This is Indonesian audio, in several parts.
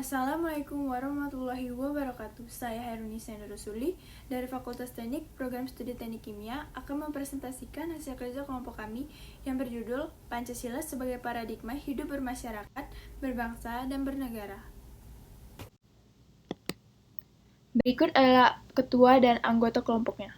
Assalamualaikum warahmatullahi wabarakatuh. Saya Heruni Rusuli dari Fakultas Teknik Program Studi Teknik Kimia akan mempresentasikan hasil kerja kelompok kami yang berjudul Pancasila sebagai Paradigma Hidup Bermasyarakat, Berbangsa, dan Bernegara. Berikut adalah ketua dan anggota kelompoknya.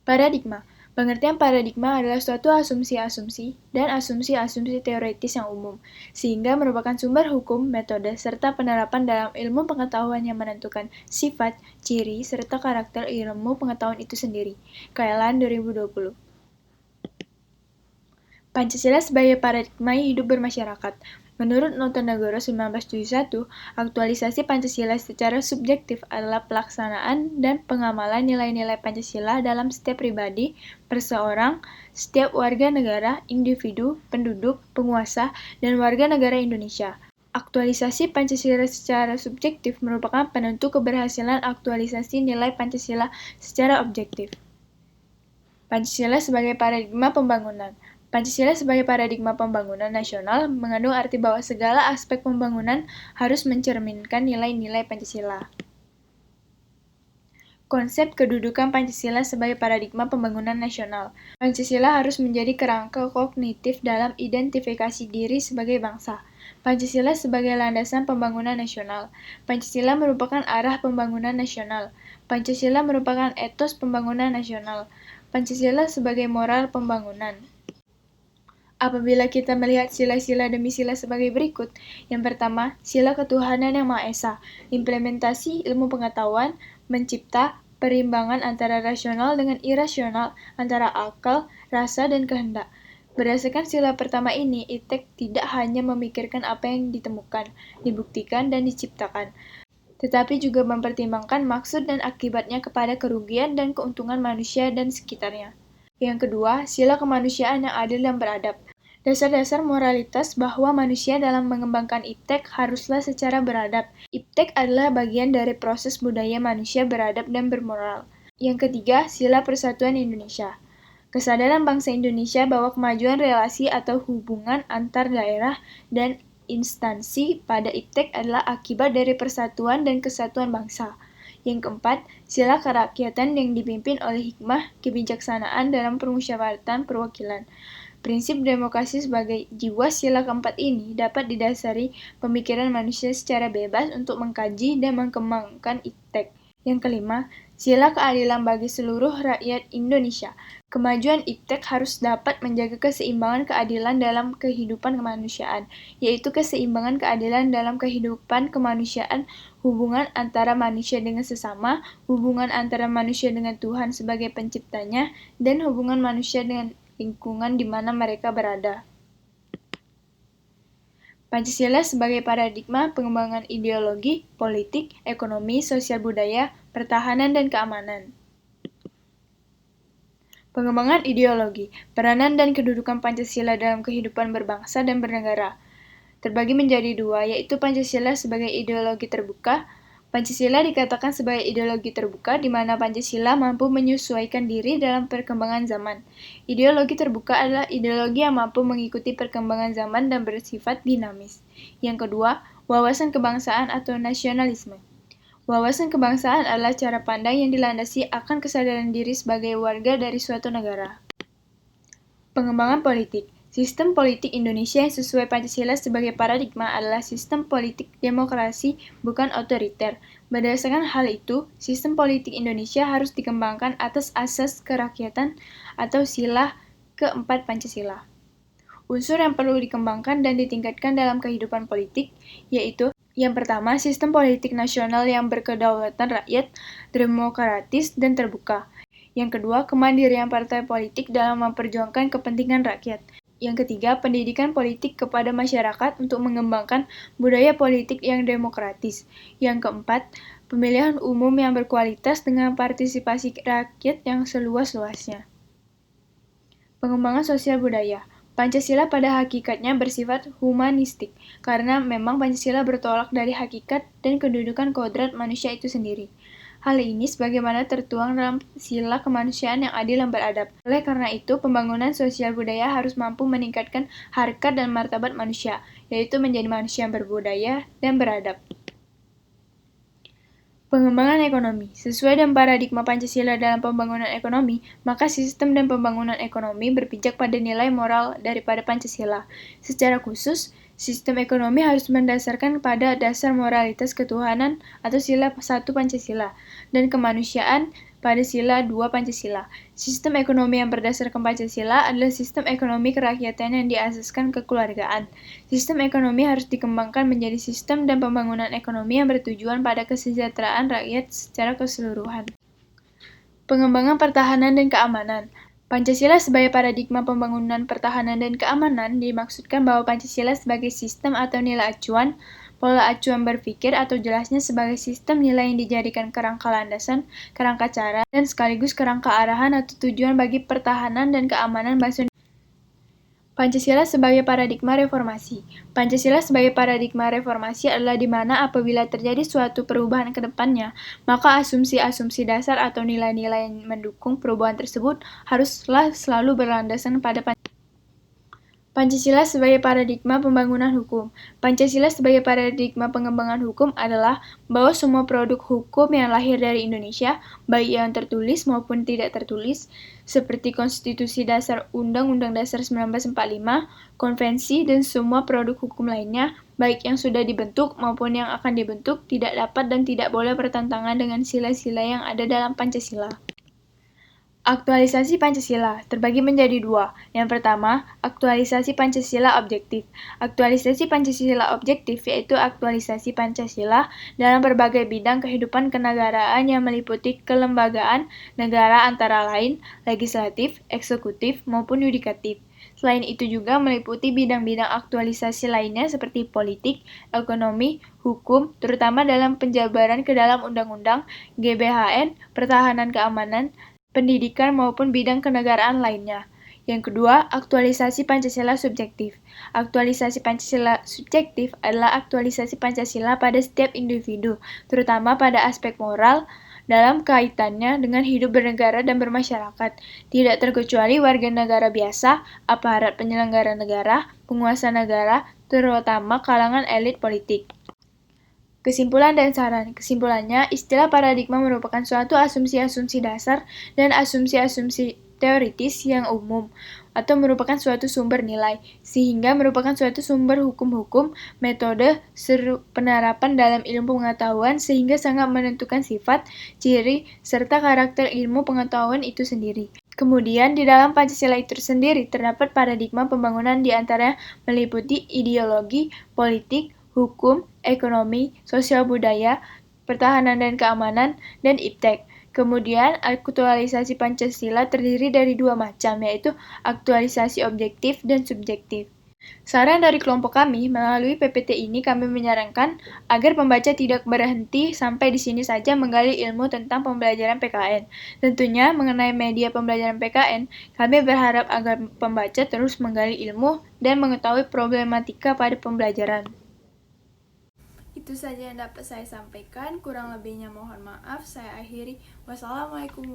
Paradigma. Pengertian paradigma adalah suatu asumsi-asumsi dan asumsi-asumsi teoritis yang umum, sehingga merupakan sumber hukum, metode, serta penerapan dalam ilmu pengetahuan yang menentukan sifat, ciri, serta karakter ilmu pengetahuan itu sendiri. Kailan 2020. Pancasila sebagai paradigma hidup bermasyarakat. Menurut Nota Negara 1971, aktualisasi Pancasila secara subjektif adalah pelaksanaan dan pengamalan nilai-nilai Pancasila dalam setiap pribadi, perseorang, setiap warga negara, individu, penduduk, penguasa, dan warga negara Indonesia. Aktualisasi Pancasila secara subjektif merupakan penentu keberhasilan aktualisasi nilai Pancasila secara objektif. Pancasila sebagai paradigma pembangunan. Pancasila sebagai paradigma pembangunan nasional mengandung arti bahwa segala aspek pembangunan harus mencerminkan nilai-nilai Pancasila. Konsep kedudukan Pancasila sebagai paradigma pembangunan nasional. Pancasila harus menjadi kerangka kognitif dalam identifikasi diri sebagai bangsa. Pancasila sebagai landasan pembangunan nasional. Pancasila merupakan arah pembangunan nasional. Pancasila merupakan etos pembangunan nasional. Pancasila sebagai moral pembangunan. Apabila kita melihat sila-sila demi sila sebagai berikut. Yang pertama, sila ketuhanan yang Maha Esa, implementasi ilmu pengetahuan, mencipta perimbangan antara rasional dengan irasional, antara akal, rasa, dan kehendak. Berdasarkan sila pertama ini, ITEK tidak hanya memikirkan apa yang ditemukan, dibuktikan, dan diciptakan, tetapi juga mempertimbangkan maksud dan akibatnya kepada kerugian dan keuntungan manusia dan sekitarnya. Yang kedua, sila kemanusiaan yang adil dan beradab. Dasar-dasar moralitas bahwa manusia dalam mengembangkan IPTEK haruslah secara beradab. IPTEK adalah bagian dari proses budaya manusia beradab dan bermoral. Yang ketiga, sila persatuan Indonesia. Kesadaran bangsa Indonesia bahwa kemajuan relasi atau hubungan antar daerah dan instansi pada IPTEK adalah akibat dari persatuan dan kesatuan bangsa. Yang keempat, sila kerakyatan yang dipimpin oleh hikmah kebijaksanaan dalam permusyawaratan perwakilan. Prinsip demokrasi sebagai jiwa sila keempat ini dapat didasari pemikiran manusia secara bebas untuk mengkaji dan mengembangkan IPTEK. Yang kelima, sila keadilan bagi seluruh rakyat Indonesia. Kemajuan IPTEK harus dapat menjaga keseimbangan keadilan dalam kehidupan kemanusiaan, yaitu keseimbangan keadilan dalam kehidupan kemanusiaan, hubungan antara manusia dengan sesama, hubungan antara manusia dengan Tuhan sebagai penciptanya, dan hubungan manusia dengan lingkungan di mana mereka berada. Pancasila sebagai paradigma pengembangan ideologi, politik, ekonomi, sosial budaya, pertahanan, dan keamanan. Pengembangan ideologi, peranan dan kedudukan Pancasila dalam kehidupan berbangsa dan bernegara terbagi menjadi dua, yaitu Pancasila sebagai ideologi terbuka. Pancasila dikatakan sebagai ideologi terbuka, di mana Pancasila mampu menyesuaikan diri dalam perkembangan zaman. Ideologi terbuka adalah ideologi yang mampu mengikuti perkembangan zaman dan bersifat dinamis. Yang kedua, wawasan kebangsaan atau nasionalisme. Wawasan kebangsaan adalah cara pandang yang dilandasi akan kesadaran diri sebagai warga dari suatu negara. Pengembangan politik. Sistem politik Indonesia yang sesuai Pancasila sebagai paradigma adalah sistem politik demokrasi, bukan otoriter. Berdasarkan hal itu, sistem politik Indonesia harus dikembangkan atas asas kerakyatan atau sila keempat Pancasila. Unsur yang perlu dikembangkan dan ditingkatkan dalam kehidupan politik, yaitu yang pertama, sistem politik nasional yang berkedaulatan rakyat, demokratis, dan terbuka. Yang kedua, kemandirian partai politik dalam memperjuangkan kepentingan rakyat. Yang ketiga, pendidikan politik kepada masyarakat untuk mengembangkan budaya politik yang demokratis. Yang keempat, pemilihan umum yang berkualitas dengan partisipasi rakyat yang seluas-luasnya. Pengembangan sosial budaya. Pancasila pada hakikatnya bersifat humanistik, karena memang Pancasila bertolak dari hakikat dan kedudukan kodrat manusia itu sendiri. Hal ini sebagaimana tertuang dalam sila kemanusiaan yang adil dan beradab. Oleh karena itu, pembangunan sosial budaya harus mampu meningkatkan harkat dan martabat manusia, yaitu menjadi manusia yang berbudaya dan beradab. Pengembangan ekonomi. Sesuai dengan paradigma Pancasila dalam pembangunan ekonomi, maka sistem dan pembangunan ekonomi berpijak pada nilai moral daripada Pancasila. Secara khusus, sistem ekonomi harus mendasarkan pada dasar moralitas ketuhanan atau sila 1 Pancasila, dan kemanusiaan pada sila 2 Pancasila. Sistem ekonomi yang berdasarkan Pancasila adalah sistem ekonomi kerakyatan yang diasaskan kekeluargaan. Sistem ekonomi harus dikembangkan menjadi sistem dan pembangunan ekonomi yang bertujuan pada kesejahteraan rakyat secara keseluruhan. Pengembangan pertahanan dan keamanan. Pancasila sebagai paradigma pembangunan pertahanan dan keamanan dimaksudkan bahwa Pancasila sebagai sistem atau nilai acuan, pola acuan berpikir atau jelasnya sebagai sistem nilai yang dijadikan kerangka landasan, kerangka cara, dan sekaligus kerangka arahan atau tujuan bagi pertahanan dan keamanan bangsa. Pancasila sebagai paradigma reformasi. Pancasila sebagai paradigma reformasi adalah di mana apabila terjadi suatu perubahan ke depannya, maka asumsi-asumsi dasar atau nilai-nilai yang mendukung perubahan tersebut haruslah selalu berlandasan pada Pancasila sebagai paradigma pembangunan hukum. Pancasila sebagai paradigma pengembangan hukum adalah bahwa semua produk hukum yang lahir dari Indonesia, baik yang tertulis maupun tidak tertulis, seperti Konstitusi Dasar Undang-Undang Dasar 1945, konvensi, dan semua produk hukum lainnya, baik yang sudah dibentuk maupun yang akan dibentuk, tidak dapat dan tidak boleh bertentangan dengan sila-sila yang ada dalam Pancasila. Aktualisasi Pancasila terbagi menjadi 2. Yang pertama, aktualisasi Pancasila objektif. Aktualisasi Pancasila objektif yaitu aktualisasi Pancasila dalam berbagai bidang kehidupan kenegaraan yang meliputi kelembagaan negara antara lain legislatif, eksekutif, maupun yudikatif. Selain itu juga meliputi bidang-bidang aktualisasi lainnya seperti politik, ekonomi, hukum, terutama dalam penjabaran ke dalam undang-undang, GBHN, pertahanan keamanan, pendidikan maupun bidang kenegaraan lainnya. Yang kedua, aktualisasi Pancasila subjektif. Aktualisasi Pancasila subjektif adalah aktualisasi Pancasila pada setiap individu, terutama pada aspek moral dalam kaitannya dengan hidup bernegara dan bermasyarakat, tidak terkecuali warga negara biasa, aparat penyelenggara negara, penguasa negara, terutama kalangan elit politik. Kesimpulan dan saran. Kesimpulannya, istilah paradigma merupakan suatu asumsi-asumsi dasar dan asumsi-asumsi teoritis yang umum, atau merupakan suatu sumber nilai, sehingga merupakan suatu sumber hukum-hukum, metode, penerapan dalam ilmu pengetahuan, sehingga sangat menentukan sifat, ciri, serta karakter ilmu pengetahuan itu sendiri. Kemudian, di dalam Pancasila itu sendiri terdapat paradigma pembangunan di antaranya meliputi ideologi, politik, hukum, ekonomi, sosial budaya, pertahanan dan keamanan, dan iptek. Kemudian, aktualisasi Pancasila terdiri dari 2 macam, yaitu aktualisasi objektif dan subjektif. Saran dari kelompok kami, melalui PPT ini kami menyarankan agar pembaca tidak berhenti sampai di sini saja menggali ilmu tentang pembelajaran PKN. Tentunya, mengenai media pembelajaran PKN, kami berharap agar pembaca terus menggali ilmu dan mengetahui problematika pada pembelajaran. Itu saja yang dapat saya sampaikan, kurang lebihnya mohon maaf, saya akhiri. Wassalamualaikum warahmatullahi wabarakatuh.